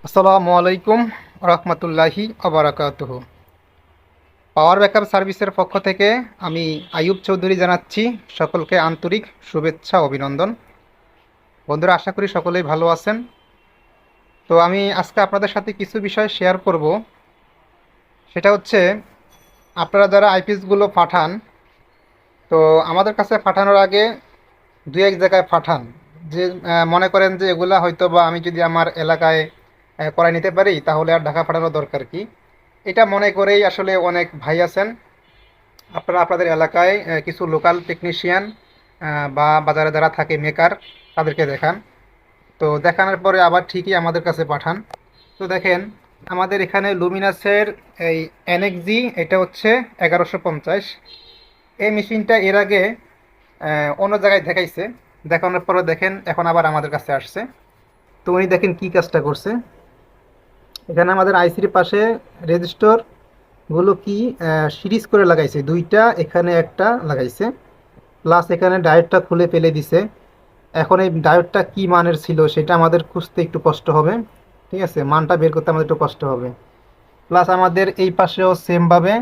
আসসালামু আলাইকুম রহমতুল্লাহি আবরাকাতুহু। পাওয়ার ব্যাকআপ সার্ভিসের পক্ষ থেকে আমি আইয়ুব চৌধুরী জানাচ্ছি সকলকে আন্তরিক শুভেচ্ছা অভিনন্দন। বন্ধুরা, আশা করি সকলেই ভালো আছেন। তো আমি আজকে আপনাদের সাথে কিছু বিষয় শেয়ার করব। সেটা হচ্ছে, আপনারা যারা আইপিএসগুলো পাঠান, তো আমাদের কাছে পাঠানোর আগে দু এক জায়গায় পাঠান, যে মনে করেন যে এগুলা হয়তো বা আমি যদি আমার এলাকায় করাই নিতে পারি তাহলে আর ঢাকা পাঠানোর দরকার কি। এটা মনে করেই আসলে অনেক ভাই আছেন, আপনারা আপনাদের এলাকায় কিছু লোকাল টেকনিশিয়ান বা বাজারে যারা থাকে মেকার, তাদেরকে দেখান। তো দেখানোর পরে আবার ঠিকই আমাদের কাছে পাঠান। তো দেখেন, আমাদের এখানে লুমিনাসের এই এনএক্সজি, এটা হচ্ছে 1150। এই মেশিনটা এর আগে অন্য জায়গায় দেখাইছে, দেখানোর পরে দেখেন এখন আবার আমাদের কাছে আসছে। তো উনি দেখেন কি কাজটা করছে। এখানে আমাদের আইসির পাশে রেজিস্টর গুলো কি সিরিজ করে লাগাইছে, দুইটা এখানে একটা লাগাইছে, প্লাস এখানে ডায়োডটা খুলে ফেলে দিছে। এখন এই ডায়োডটা কি মানের ছিল সেটা আমাদের খুঁজতে একটু কষ্ট হবে, ঠিক আছে, মানটা বের করতে আমাদের একটু কষ্ট হবে। প্লাস আমাদের এই পাশেও সেমভাবে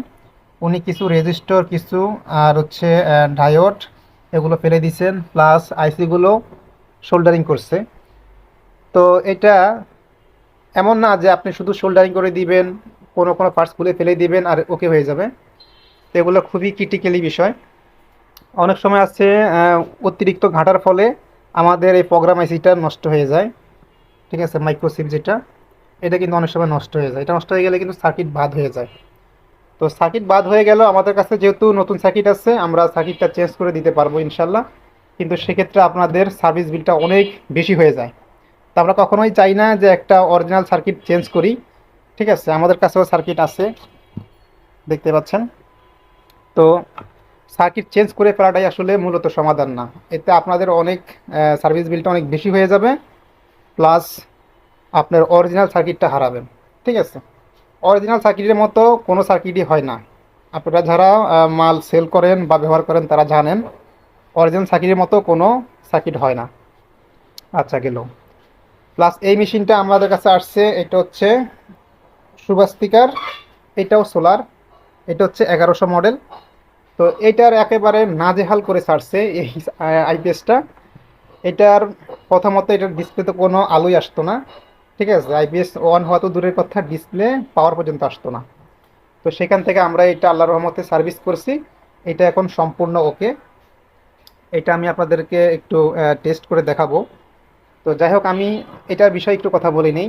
উনি কিছু রেজিস্টর, কিছু আর হচ্ছে ডায়োড, এগুলো ফেলে দিছেন, প্লাস আইসিগুলো সোল্ডারিং করছে। তো এটা এমন না যে আপনি শুধু সোল্ডারিং করে দিবেন, কোনো কোনো পার্টস খুলে ফেলে দিবেন আর ওকে হয়ে যাবে। তো এগুলো খুবই ক্রিটিক্যালি বিষয়। অনেক সময় আছে অতিরিক্ত ঘাটার ফলে আমাদের এই প্রোগ্রাম আইসিটা নষ্ট হয়ে যায়, ঠিক আছে, মাইক্রোচিপ যেটা, এটা কিন্তু অনেক সময় নষ্ট হয়ে যায়। এটা নষ্ট হয়ে গেলে কিন্তু সার্কিট বাদ হয়ে যায়। তো সার্কিট বাদ হয়ে গেল, আমাদের কাছে যেহেতু নতুন সার্কিট আছে, আমরা সার্কিটটা চেঞ্জ করে দিতে পারবো ইনশাল্লাহ। কিন্তু সেক্ষেত্রে আপনাদের সার্ভিস বিলটা অনেক বেশি হয়ে যায়। তো আমরা কখনোই চাই না যে একটা অরিজিনাল সার্কিট চেঞ্জ করি, ঠিক আছে। আমাদের কাছেও সার্কিট আছে, দেখতে পাচ্ছেন। তো সার্কিট চেঞ্জ করে ফেলাটাই আসলে মূলত সমাধান না। এতে আপনাদের অনেক সার্ভিস বিলটা অনেক বেশি হয়ে যাবে, প্লাস আপনার অরিজিনাল সার্কিটটা হারাবেন, ঠিক আছে। অরিজিনাল সার্কিটের মতো কোনো সার্কিটই হয় না। আপনারা যারা মাল সেল করেন বা ব্যবহার করেন তারা জানেন, অরিজিনাল সার্কিটের মতো কোনো সার্কিট হয় না। আচ্ছা, গেল। প্লাস এই মেশিনটা আমাদের কাছে আসছে, এটা হচ্ছে সুবাস্তিকার, এটাও সোলার, এটা হচ্ছে 1100 মডেল। তো এটার একেবারে নাজেহাল করে ছাড়ছে এই আইপিএসটা। এটার প্রথমত এটার ডিসপ্লেতে কোনো আলোই আসতো না, ঠিক আছে। আইপিএস অন হওয়া তো দূরের কথা, ডিসপ্লে পাওয়ার পর্যন্ত আসতো না। তো সেখান থেকে আমরা এটা আল্লাহর রহমতে সার্ভিস করছি। এটা এখন সম্পূর্ণ ওকে। এটা আমি আপনাদেরকে একটু টেস্ট করে দেখাবো। তো যাই হোক, আমি এটার বিষয়ে একটু কথা বলে নিই।